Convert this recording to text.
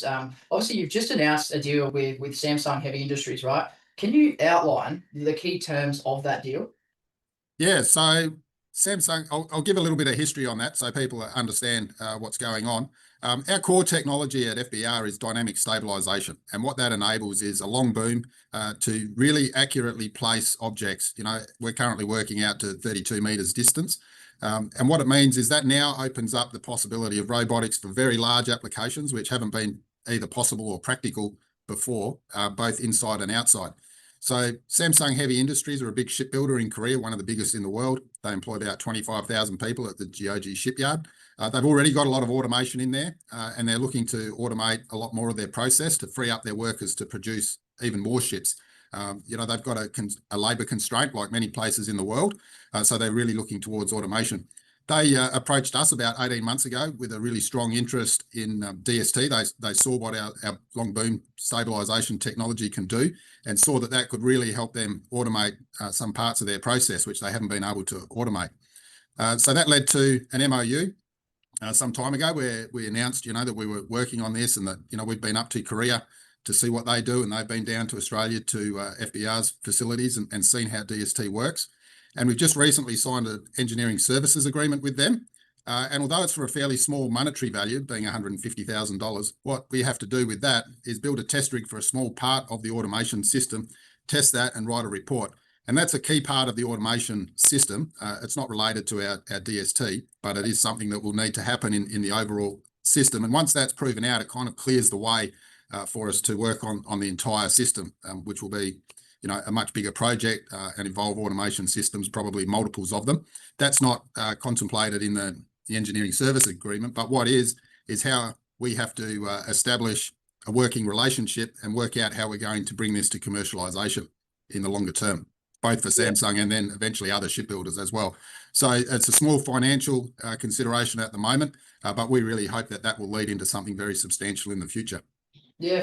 was obviously you've just announced a deal with Samsung Heavy Industries, right? Can you outline the key terms of that deal? Yeah, so Samsung, I'll give a little bit of history on that so people understand what's going on. Our core technology at FBR is dynamic stabilization, and what that enables is a long boom to really accurately place objects. We're currently working out to 32 meters distance. And what it means is that now opens up the possibility of robotics for very large applications, which haven't been either possible or practical before, both inside and outside. So Samsung Heavy Industries are a big shipbuilder in Korea, one of the biggest in the world. They employ about 25,000 people at the Gyeonggi shipyard. They've already got a lot of automation in there, and they're looking to automate a lot more of their process to free up their workers to produce even more ships. They've got a labour constraint like many places in the world, so they're really looking towards automation. They approached us about 18 months ago with a really strong interest in DST. They saw what our long boom stabilization technology can do and saw that could really help them automate some parts of their process, which they haven't been able to automate. So that led to an MOU some time ago where we announced, that we were working on this and that, we've been up to Korea to see what they do, and they've been down to Australia to FBR's facilities and seen how DST works. And we've just recently signed an engineering services agreement with them. And although it's for a fairly small monetary value, being $150,000, what we have to do with that is build a test rig for a small part of the automation system, test that and write a report. And that's a key part of the automation system. It's not related to our DST, but it is something that will need to happen in the overall system. And once that's proven out, it kind of clears the way for us to work on the entire system, which will be a much bigger project and involve automation systems, probably multiples of them. That's not contemplated in the engineering service agreement, but what is how we have to establish a working relationship and work out how we're going to bring this to commercialization in the longer term, both for Samsung and then eventually other shipbuilders as well. So it's a small financial consideration at the moment, but we really hope that will lead into something very substantial in the future. Yeah,